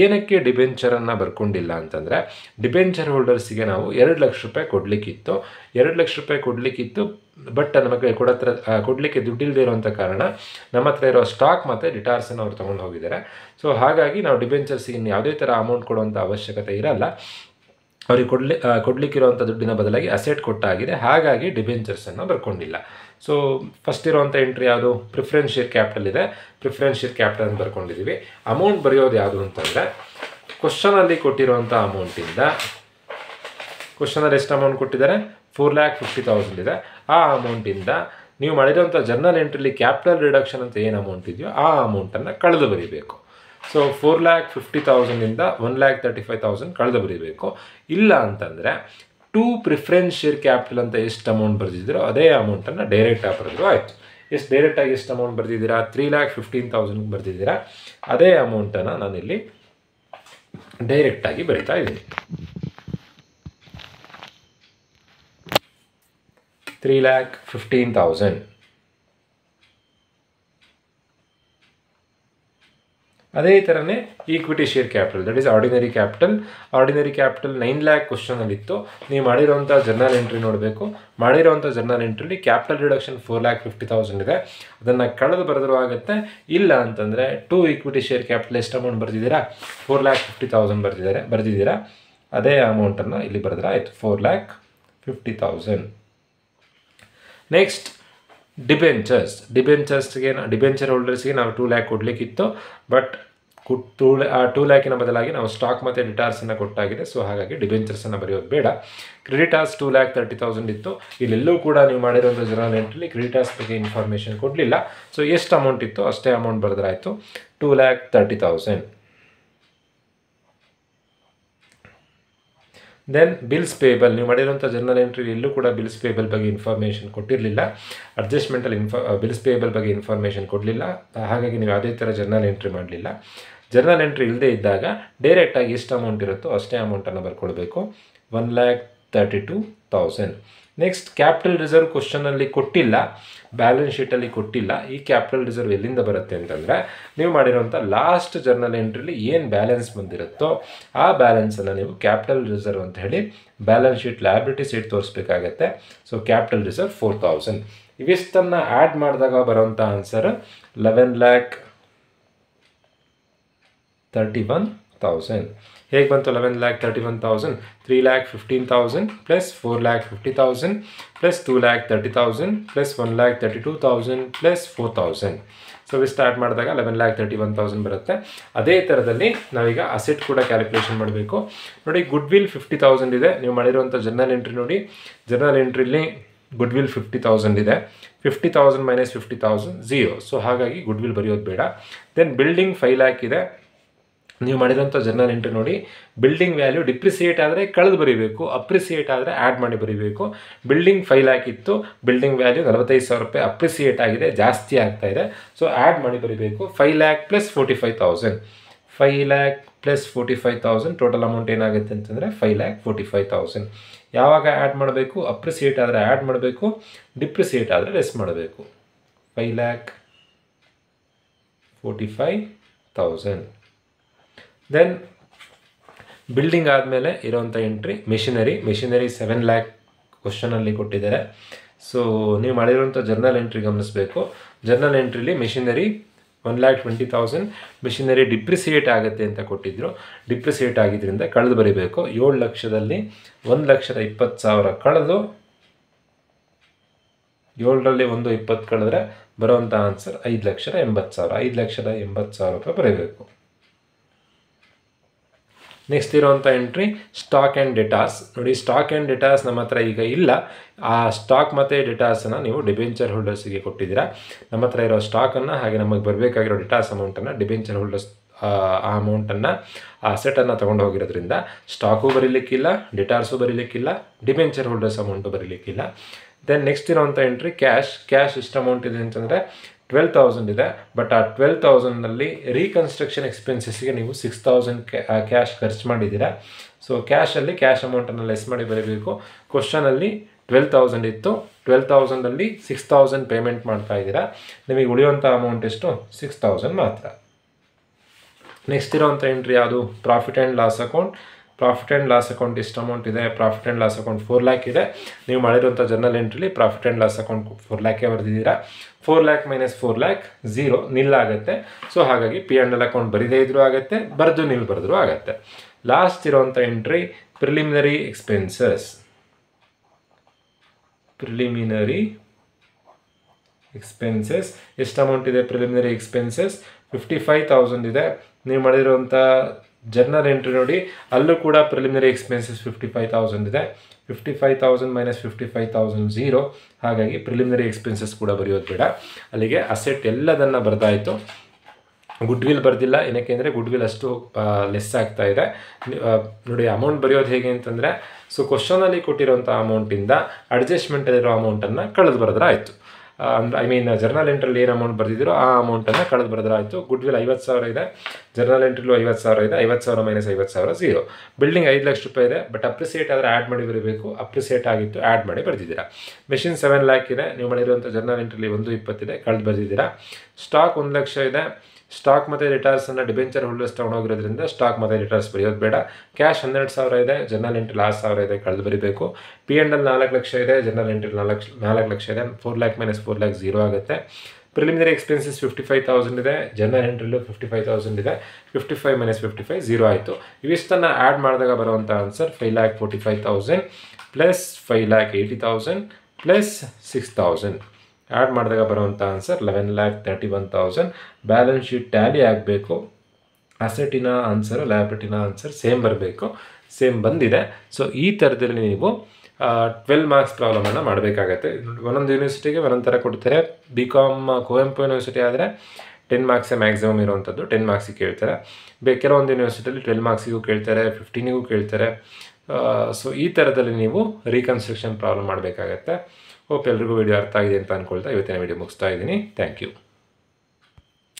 ಏನಕ್ಕೆ ಡಿಬೆಂಚರನ್ನು ಬರ್ಕೊಂಡಿಲ್ಲ ಅಂತಂದರೆ ಡಿಬೆಂಚರ್ ಹೋಲ್ಡರ್ಸಿಗೆ ನಾವು 2 ಲಕ್ಷ ರೂಪಾಯಿ ಕೊಡಲಿಕ್ಕಿತ್ತು. 2 ಲಕ್ಷ ರೂಪಾಯಿ ಕೊಡಲಿಕ್ಕಿತ್ತು. ಬಟ್ ನಮಗೆ ಕೊಡಲಿಕ್ಕೆ ದುಡ್ಡಿಲ್ಲದೆ ಇರೋವಂಥ ಕಾರಣ ನಮ್ಮ ಹತ್ರ ಇರೋ ಸ್ಟಾಕ್ ಮತ್ತು ರಿಟಾರ್ಸನ್ನು ಅವ್ರು ತೊಗೊಂಡು ಹೋಗಿದ್ದಾರೆ. ಸೊ ಹಾಗಾಗಿ ನಾವು ಡಿಬೆಂಚರ್ಸಿಗೆ ಯಾವುದೇ ಥರ ಅಮೌಂಟ್ ಕೊಡುವಂಥ ಅವಶ್ಯಕತೆ ಇರಲ್ಲ. ಅವ್ರಿಗೆ ಕೊಡಲಿಕ್ಕಿರುವಂಥ ದುಡ್ಡಿನ ಬದಲಾಗಿ ಅಸೆಟ್ ಕೊಟ್ಟಾಗಿದೆ. ಹಾಗಾಗಿ ಡಿಬೆಂಚರ್ಸನ್ನು ಬರ್ಕೊಂಡಿಲ್ಲ. ಸೊ ಫಸ್ಟ್ ಇರುವಂಥ ಎಂಟ್ರಿ ಯಾವುದು? ಪ್ರಿಫರೆನ್ಸ್ ಶೇರ್ ಕ್ಯಾಪಿಟಲ್ ಇದೆ. ಪ್ರಿಫರೆನ್ಸ್ ಶೇರ್ ಕ್ಯಾಪಿಟಲ್ ಅಂತ ಬರ್ಕೊಂಡಿದ್ದೀವಿ. ಅಮೌಂಟ್ ಬರೆಯೋದು ಯಾವುದು ಅಂತಂದರೆ ಕ್ವಶನಲ್ಲಿ ಕೊಟ್ಟಿರುವಂಥ ಅಮೌಂಟಿಂದ, ಕ್ವಶನಲ್ಲಿ ಎಷ್ಟು ಅಮೌಂಟ್ ಕೊಟ್ಟಿದ್ದಾರೆ? 4,50,000 ಇದೆ. ಆ ಅಮೌಂಟಿಂದ ನೀವು ಮಾಡಿರೋಂಥ ಜರ್ನಲ್ ಎಂಟ್ರಿಲಿ ಕ್ಯಾಪಿಟಲ್ ರಿಡಕ್ಷನ್ ಅಂತ ಏನು ಅಮೌಂಟ್ ಇದೆಯೋ ಆ ಅಮೌಂಟನ್ನು ಕಳೆದು ಬರೀಬೇಕು. ಸೊ 4,50,000ಇಂದ 1,35,000 ಕಳೆದು ಬರೀಬೇಕು. ಇಲ್ಲ ಅಂತಂದರೆ ಟು ಪ್ರಿಫರೆನ್ಸ್ ಶೇರ್ ಕ್ಯಾಪಿಟಲ್ ಅಂತ ಎಷ್ಟು ಅಮೌಂಟ್ ಬರೆದಿದ್ದೀರೋ ಅದೇ ಅಮೌಂಟನ್ನು ಡೈರೆಕ್ಟಾಗಿ ಬರೆದ್ರು ಆಯಿತು. ಡೈರೆಕ್ಟಾಗಿ ಎಷ್ಟು ಅಮೌಂಟ್ ಬರೆದಿದ್ದೀರಾ? 3,15,000 ಬರೆದಿದ್ದೀರಾ. ಅದೇ ಅಮೌಂಟನ್ನು ನಾನಿಲ್ಲಿ ಡೈರೆಕ್ಟಾಗಿ ಬರಿತಾ ಇದ್ದೀನಿ. 3,15,000. ಅದೇ ಥರನೇ equity share capital, that is ordinary capital. Ordinary capital 9 lakh ಕ್ವಶನಲ್ಲಿತ್ತು. ನೀವು ಮಾಡಿರೋಂಥ ಜರ್ನಲ್ ಎಂಟ್ರಿ ನೋಡಬೇಕು. ಮಾಡಿರೋಂಥ ಜರ್ನಲ್ ಎಂಟ್ರಿಲಿ ಕ್ಯಾಪಿಟಲ್ ರಿಡಕ್ಷನ್ 4,50,000 ಇದೆ. ಅದನ್ನು ಕಳೆದು ಬರೆದರೂ ಆಗುತ್ತೆ. ಇಲ್ಲ ಅಂತಂದರೆ ಟು ಈಕ್ವಿಟಿ ಶೇರ್ ಕ್ಯಾಪಿಟಲ್ ಎಷ್ಟು ಅಮೌಂಟ್ ಬರೆದಿದ್ದೀರಾ? 4,50,000 ಬರೆದಿದ್ದೀರಾ. ಅದೇ ಅಮೌಂಟನ್ನು ಇಲ್ಲಿ ಬರೆದ್ರೆ ಆಯಿತು, 4,50,000. ನೆಕ್ಸ್ಟ್ ಡಿಬೆಂಚರ್ ಹೋಲ್ಡರ್ಸ್ಗೆ ನಾವು 2 ಲ್ಯಾಕ್ ಕೊಡಲಿಕ್ಕಿತ್ತು, ಬಟ್ 2 ಲ್ಯಾಕಿನ ಬದಲಾಗಿ ನಾವು ಸ್ಟಾಕ್ ಮತ್ತು ಡಿಟಾರ್ಸನ್ನು ಕೊಟ್ಟಾಗಿದೆ. ಸೊ ಹಾಗಾಗಿ ಡಿಬೆಂಚರ್ಸನ್ನು ಬರೆಯೋದು ಬೇಡ. ಕ್ರೆಡಿಟಾರ್ಸ್ 2,30,000 ಇತ್ತು. ಇಲ್ಲೆಲ್ಲೂ ಕೂಡ ನೀವು ಮಾಡಿರೋಂಥ ಜರ್ನಲ್ ಎಂಟ್ರಿಲಿ ಕ್ರೆಡಿಟಾರ್ಸ್ ಬಗ್ಗೆ ಇನ್ಫಾರ್ಮೇಷನ್ ಕೊಡಲಿಲ್ಲ. ಸೊ ಎಷ್ಟು ಅಮೌಂಟ್ ಇತ್ತು ಅಷ್ಟೇ ಅಮೌಂಟ್ ಬರೆದ್ರಾಯಿತು, 2,30,000. ದೆನ್ ಬಿಲ್ಸ್ ಪೇಬಲ್, ನೀವು ಮಾಡಿರೋಂಥ ಜರ್ನಲ್ ಎಂಟ್ರಿ ಎಲ್ಲೂ ಕೂಡ ಬಿಲ್ಸ್ ಪೇಬಲ್ ಬಗ್ಗೆ ಇನ್ಫಾರ್ಮೇಷನ್ ಕೊಟ್ಟಿರಲಿಲ್ಲ. ಅಡ್ಜಸ್ಟ್ಮೆಂಟಲ್ಲಿ ಬಿಲ್ಸ್ ಪೇಬಲ್ ಬಗ್ಗೆ ಇನ್ಫಾರ್ಮೇಷನ್ ಕೊಡಲಿಲ್ಲ. ಹಾಗಾಗಿ ನೀವು ಯಾವುದೇ ಥರ ಜರ್ನಲ್ ಎಂಟ್ರಿ ಮಾಡಲಿಲ್ಲ. ಜರ್ನಲ್ ಎಂಟ್ರಿ ಇಲ್ಲದೆ ಇದ್ದಾಗ ಡೈರೆಕ್ಟಾಗಿ ಎಷ್ಟು ಅಮೌಂಟ್ ಇರುತ್ತೋ ಅಷ್ಟೇ ಅಮೌಂಟನ್ನು ಬರ್ಕೊಳ್ಬೇಕು, 1,32,000. ನೆಕ್ಸ್ಟ್ ಕ್ಯಾಪಿಟಲ್ ರಿಸರ್ವ್ ಕ್ವಶನಲ್ಲಿ ಕೊಟ್ಟಿಲ್ಲ, ಬ್ಯಾಲೆನ್ಸ್ ಶೀಟಲ್ಲಿ ಕೊಟ್ಟಿಲ್ಲ. ಈ ಕ್ಯಾಪಿಟಲ್ ರಿಸರ್ವ್ ಎಲ್ಲಿಂದ ಬರುತ್ತೆ ಅಂತಂದರೆ ನೀವು ಮಾಡಿರೋಂಥ ಲಾಸ್ಟ್ ಜರ್ನಲ್ ಎಂಟ್ರಿಲಿ ಏನು ಬ್ಯಾಲೆನ್ಸ್ ಬಂದಿರುತ್ತೋ ಆ ಬ್ಯಾಲೆನ್ಸನ್ನು ನೀವು ಕ್ಯಾಪಿಟಲ್ ರಿಸರ್ವ್ ಅಂತ ಹೇಳಿ ಬ್ಯಾಲೆನ್ಸ್ ಶೀಟ್ ಲಯಬಿಲಿಟಿ ಸೈಡ್ ತೋರಿಸ್ಬೇಕಾಗತ್ತೆ. So capital reserve 4,000. ಇವಿಷ್ಟನ್ನು ಆ್ಯಡ್ ಮಾಡಿದಾಗ ಬರೋಂಥ ಆನ್ಸರ್ 11,31,000. ಹೇಗೆ ಬಂತು 11,31,000? 3,15,000 plus 4,50,000 plus 2,30,000 plus 1,32,000 plus 4,000. So ಇಷ್ಟು ಆ್ಯಡ್ ಮಾಡಿದಾಗ 11,31,000 ಬರುತ್ತೆ. ಅದೇ ಥರದಲ್ಲಿ ನಾವೀಗ ಅಸೆಟ್ ಕೂಡ ಕ್ಯಾಲ್ಕುಲೇಷನ್ ಮಾಡಬೇಕು. ನೋಡಿ, ಗುಡ್ ವಿಲ್ 50,000 ಇದೆ. ನೀವು ಮಾಡಿರುವಂಥ ಜರ್ನಲ್ ಎಂಟ್ರಿ ನೋಡಿ, ಜರ್ನಲ್ ಎಂಟ್ರಿಲಿ ಗುಡ್ ವಿಲ್ 50,000 ಇದೆ. 50,000 ಮೈನಸ್ 50,000 0. ಸೊ ಹಾಗಾಗಿ ಗುಡ್ ವಿಲ್ ಬರೆಯೋದು ಬೇಡ. ದೆನ್ ಬಿಲ್ಡಿಂಗ್ 5 ಲ್ಯಾಕ್ ಇದೆ. ನೀವು ಮಾಡಿರೋಂಥ ಜರ್ನಲ್ ಎಂಟ್ರಿ ನೋಡಿ, ಬಿಲ್ಡಿಂಗ್ ವ್ಯಾಲ್ಯೂ ಡಿಪ್ರಿಸಿಯೇಟ್ ಆದರೆ ಕಳೆದು ಬರೀಬೇಕು, ಅಪ್ರಿಸಿಯೇಟ್ ಆದರೆ ಆ್ಯಡ್ ಮಾಡಿ ಬರೀಬೇಕು. ಬಿಲ್ಡಿಂಗ್ 5 ಲ್ಯಾಕ್ ಇತ್ತು, ಬಿಲ್ಡಿಂಗ್ ವ್ಯಾಲ್ಯೂ 45,000 ರೂಪಾಯಿ ಅಪ್ರಿಸಿಯೇಟ್ ಆಗಿದೆ, ಜಾಸ್ತಿ ಆಗ್ತಾ ಇದೆ. ಸೊ ಆ್ಯಡ್ ಮಾಡಿ ಬರೀಬೇಕು. 5 lac plus 45,000, 5 lac plus 45,000 total amount ಏನಾಗುತ್ತೆ ಅಂತಂದರೆ 5,45,000. ಯಾವಾಗ ಆ್ಯಡ್ ಮಾಡಬೇಕು? ಅಪ್ರಿಸಿಯೇಟ್ ಆದರೆ ಆ್ಯಡ್ ಮಾಡಬೇಕು, ಡಿಪ್ರಿಸಿಯೇಟ್ ಆದರೆ ಲೆಸ್ ಮಾಡಬೇಕು. 5,45,000. ದೆನ್ ಬಿಲ್ಡಿಂಗ್ ಆದಮೇಲೆ ಇರೋವಂಥ ಎಂಟ್ರಿ ಮೆಷಿನರಿ 7 ಲ್ಯಾಕ್ ಕ್ವಶನಲ್ಲಿ ಕೊಟ್ಟಿದ್ದಾರೆ. ಸೊ ನೀವು ಮಾಡಿರೋಂಥ ಜರ್ನಲ್ ಎಂಟ್ರಿ ಗಮನಿಸಬೇಕು. ಜರ್ನಲ್ ಎಂಟ್ರಿಲಿ ಮೆಷಿನರಿ 1,20,000 ಮೆಷಿನರಿ ಡಿಪ್ರಿಸಿಯೇಟ್ ಆಗುತ್ತೆ ಅಂತ ಕೊಟ್ಟಿದ್ದರು. ಡಿಪ್ರಿಸಿಯೇಟ್ ಆಗಿದ್ದರಿಂದ ಕಳೆದು ಬರೀಬೇಕು. 7 ಲಕ್ಷದಲ್ಲಿ 1,20,000 ಕಳೆದು 7ರಲ್ಲಿ 120 ಕಳೆದ್ರೆ ಬರೋವಂಥ ಆನ್ಸರ್ 5,80,000. 5,80,000 ರೂಪಾಯಿ ಬರೀಬೇಕು. ನೆಕ್ಸ್ಟ್ ಇರೋವಂಥ ಎಂಟ್ರಿ ಸ್ಟಾಕ್ ಆ್ಯಂಡ್ ಡೆಟಾಸ್. ನೋಡಿ, ಸ್ಟಾಕ್ ಆ್ಯಂಡ್ ಡೆಟಾಸ್ ನಮ್ಮ ಹತ್ರ ಈಗ ಇಲ್ಲ. ಆ ಸ್ಟಾಕ್ ಮತ್ತು ಡೆಟಾಸನ್ನು ನೀವು ಡಿಬೆಂಚರ್ ಹೋಲ್ಡರ್ಸಿಗೆ ಕೊಟ್ಟಿದ್ದೀರಾ. ನಮ್ಮ ಹತ್ರ ಇರೋ ಸ್ಟಾಕನ್ನು ಹಾಗೆ ನಮಗೆ ಬರಬೇಕಾಗಿರೋ ಡೆಟಾಸ್ ಅಮೌಂಟನ್ನು ಡಿಬೆಂಚರ್ ಹೋಲ್ಡರ್ಸ್ ಆ ಅಮೌಂಟನ್ನು ಆ ಅಸೆಟನ್ನು ತೊಗೊಂಡು ಹೋಗಿರೋದ್ರಿಂದ ಸ್ಟಾಕು ಬರೀಲಿಕ್ಕಿಲ್ಲ, ಡೆಟಾರ್ಸು ಬರೀಲಿಕ್ಕಿಲ್ಲ, ಡಿಬೆಂಚರ್ ಹೋಲ್ಡರ್ಸ್ ಅಮೌಂಟು ಬರೀಲಿಕ್ಕಿಲ್ಲ. ದೆನ್ ನೆಕ್ಸ್ಟ್ ಇರೋವಂಥ ಎಂಟ್ರಿ ಕ್ಯಾಶ್ ಎಷ್ಟು ಅಮೌಂಟ್ ಇದೆ ಅಂತಂದರೆ 12,000 ಇದೆ. ಬಟ್ ಆ 12,000ನಲ್ಲಿ ರೀಕನ್ಸ್ಟ್ರಕ್ಷನ್ ಎಕ್ಸ್ಪೆನ್ಸಸ್ಗೆ ನೀವು 6,000 ಕ್ಯಾಶ್ ಖರ್ಚು ಮಾಡಿದ್ದೀರಾ. ಸೊ ಕ್ಯಾಶಲ್ಲಿ ಕ್ಯಾಶ್ ಅಮೌಂಟನ್ನು ಲೆಸ್ ಮಾಡಿ ಬರೀಬೇಕು. ಕ್ವಶನಲ್ಲಿ 12,000 ಇತ್ತು, 12,000ಅಲ್ಲಿ 6,000 ಪೇಮೆಂಟ್ ಮಾಡ್ತಾ ಇದ್ದೀರಾ. ನಿಮಗೆ ಉಳಿಯುವಂಥ ಅಮೌಂಟ್ ಎಷ್ಟು? 6,000 ಮಾತ್ರ. ನೆಕ್ಸ್ಟ್ ಇರೋವಂಥ ಎಂಟ್ರಿ ಯಾವುದು? Profit and loss account. Profit and loss account ಎಷ್ಟು ಅಮೌಂಟ್ ಇದೆ? Profit and loss account 4 lakh ಇದೆ. ನೀವು ಮಾಡಿರುವಂಥ ಜರ್ನಲ್ ಎಂಟ್ರಿಲಿ ಪ್ರಾಫಿಟ್ ಆ್ಯಂಡ್ ಲಾಸ್ ಅಕೌಂಟ್ 4 ಲ್ಯಾಕೇ ಬರೆದಿದ್ದೀರಾ. 4 ಲ್ಯಾಕ್ ಮೈನಸ್ 4 ಲ್ಯಾಕ್ 0 ನಿಲ್ ಆಗುತ್ತೆ. ಸೊ ಹಾಗಾಗಿ ಪಿ ಆ್ಯಂಡ್ ಎಲ್ ಅಕೌಂಟ್ ಬರೀದೇ ಇದ್ರೂ ಆಗುತ್ತೆ, ಬರೆದು ನಿಲ್ ಬರೆದ್ರೂ ಆಗುತ್ತೆ. ಲಾಸ್ಟ್ ಇರೋವಂಥ ಎಂಟ್ರಿ ಪ್ರಿಲಿಮಿನರಿ ಎಕ್ಸ್ಪೆನ್ಸಸ್. ಎಷ್ಟು ಅಮೌಂಟ್ ಇದೆ? ಪ್ರಿಲಿಮಿನರಿ ಎಕ್ಸ್ಪೆನ್ಸಸ್ 55,000 ಇದೆ. ನೀವು ಮಾಡಿರುವಂಥ ಜರ್ನಲ್ ಎಂಟ್ರಿ ನೋಡಿ, ಅಲ್ಲೂ ಕೂಡ ಪ್ರಿಲಿಮಿನರಿ ಎಕ್ಸ್ಪೆನ್ಸಸ್ 55,000 ಇದೆ. 55,000 ಮೈನಸ್ 55,000 0. ಹಾಗಾಗಿ ಪ್ರಿಲಿಮಿನರಿ ಎಕ್ಸ್ಪೆನ್ಸಸ್ ಕೂಡ ಬರೆಯೋದು ಬೇಡ. ಅಲ್ಲಿಗೆ ಅಸೆಟ್ ಎಲ್ಲದನ್ನು ಬರೆದಾಯಿತು. ಗುಡ್ ವಿಲ್ ಬರೆದಿಲ್ಲ, ಏನಕ್ಕೆ ಅಂದರೆ ಗುಡ್ ವಿಲ್ ಅಷ್ಟು ಲೆಸ್ ಆಗ್ತಾ ಇದೆ. ನೋಡಿ, ಅಮೌಂಟ್ ಬರೆಯೋದು ಹೇಗೆ ಅಂತಂದರೆ, ಸೊ ಕ್ವಶನಲ್ಲಿ ಕೊಟ್ಟಿರೋಂಥ ಅಮೌಂಟಿಂದ ಅಡ್ಜಸ್ಟ್ಮೆಂಟಲ್ಲಿರೋ ಅಮೌಂಟನ್ನು ಕಳೆದು ಬರೆದ್ರೆ ಆಯಿತು. ಜರ್ನಲ್ ಎಂಟ್ರಲ್ಲಿ ಏನು ಅಮೌಂಟ್ ಬರೆದಿದ್ದೀರೋ ಆ ಅಮೌಂಟನ್ನು ಕಳೆದು ಬರೆದ್ರೆ ಆಯಿತು. ಗುಡ್ ವಿಲ್ 50,000 ಇದೆ, ಜರ್ನಲ್ ಎಂಟ್ರಿಲೂ 50,000 ಇದೆ. 50,000 ಮೈನಸ್ 50,000 0. ಬಿಲ್ಡಿಂಗ್ 5 ಲಕ್ಷ ರೂಪಾಯಿ ಇದೆ, ಬಟ್ ಅಪ್ರಿಸಿಯೇಟ್ ಆದರೆ ಆ್ಯಡ್ ಮಾಡಿ ಬರೀಬೇಕು. ಅಪ್ರಿಸಿಯೇಟ್ ಆಗಿತ್ತು, ಆ್ಯಡ್ ಮಾಡಿ ಬರೆದಿದ್ದೀರಾ. ಮೆಷಿನ್ 7 ಲ್ಯಾಕ್ ಇದೆ. ನೀವು ಮಾಡಿರುವಂಥ ಜರ್ನಲ್ ಎಂಟ್ರಿಲಿ 120 ಇದೆ, ಕಳೆದು ಬರೆದಿದ್ದೀರಾ. ಸ್ಟಾಕ್ 1 ಲಕ್ಷ ಇದೆ. ಸ್ಟಾಕ್ ಮತ್ತು ರಿಟರ್ನ್ಸನ್ನು ಡಿಬೆಂಚರ್ ಹೋಲ್ಡರ್ಸ್ ತೊಗೊಂಡೋಗಿರೋದ್ರಿಂದ ಸ್ಟಾಕ್ ಮತ್ತು ರಿಟರ್ನ್ಸ್ ಬರೆಯೋದು ಬೇಡ. ಕ್ಯಾಶ್ 12,000 ಇದೆ, ಜರ್ನಲ್ ಎಂಟ್ರಿ 1,000 ಇದೆ, ಕಳೆದು ಬರೀಬೇಕು. ಪಿ ಆ್ಯಂಡ್ ಎಲ್ 4 ಲಕ್ಷ ಇದೆ, ಜರ್ನಲ್ ಎಂಟ್ರಿ 4 ಲಕ್ಷ ಇದೆ. 4 ಲ್ಯಾಕ್ ಮೈನಸ್ 4 ಲ್ಯಾಕ್ 0 ಆಗುತ್ತೆ. ಪ್ರಿಲಿಮಿನರಿ ಎಕ್ಸ್ಪೆನ್ಸಸ್ 55,000 ಇದೆ, ಜರ್ನಲ್ ಎಂಟ್ರಿಲೂ 55,000 ಇದೆ. 55 ಮೈನಸ್ 55 0 ಆಯಿತು. ಇವಿಷ್ಟನ್ನು ಆ್ಯಡ್ ಮಾಡಿದಾಗ ಬರುವಂಥ ಆನ್ಸರ್ 5,45,000 ಪ್ಲಸ್ 5,80,000 ಪ್ಲಸ್ 6000 ಆ್ಯಡ್ ಮಾಡಿದಾಗ ಬರುವಂಥ ಆನ್ಸರ್ 11,31,000. ಬ್ಯಾಲೆನ್ಸ್ ಶೀಟ್ ಟ್ಯಾಲಿ ಆಗಬೇಕು. ಅಸೆಟಿನ ಆನ್ಸರು ಲಯಬಿಲಿಟಿನ ಆನ್ಸರ್ ಸೇಮ್ ಬರಬೇಕು. ಸೇಮ್ ಬಂದಿದೆ. ಸೊ ಈ ಥರದಲ್ಲಿ ನೀವು 12 ಮಾರ್ಕ್ಸ್ ಪ್ರಾಬ್ಲಮನ್ನು ಮಾಡಬೇಕಾಗತ್ತೆ. ಒಂದೊಂದು ಯೂನಿವರ್ಸಿಟಿಗೆ ಒಂದೊಂದು ಥರ ಕೊಡ್ತಾರೆ. BCom ಕುವೆಂಪು ಯೂನಿವರ್ಸಿಟಿ ಆದರೆ 10 ಮಾರ್ಕ್ಸೇ ಮ್ಯಾಕ್ಸಿಮಮ್ ಇರುವಂಥದ್ದು, 10 ಮಾರ್ಕ್ಸಿಗೆ ಕೇಳ್ತಾರೆ. ಕೆಲವೊಂದು ಯೂನಿವರ್ಸಿಟಿಯಲ್ಲಿ 12 ಮಾರ್ಕ್ಸಿಗೂ ಕೇಳ್ತಾರೆ, 15ಗೂ ಕೇಳ್ತಾರೆ. ಸೊ ಈ ಥರದಲ್ಲಿ ನೀವು ರೀಕನ್ಸ್ಟ್ರಕ್ಷನ್ ಪ್ರಾಬ್ಲಮ್ ಮಾಡಬೇಕಾಗತ್ತೆ. ಹೋಪ್ ಎಲ್ರಿಗೂ ವಿಡಿಯೋ ಅರ್ಥ ಆಗಿದೆ ಅಂತ ಅಂದ್ಕೊಳ್ತಾ ಇವತ್ತಿನ ವಿಡಿಯೋ ಮುಗಿಸ್ತಾ ಇದ್ದೀನಿ. Thank you.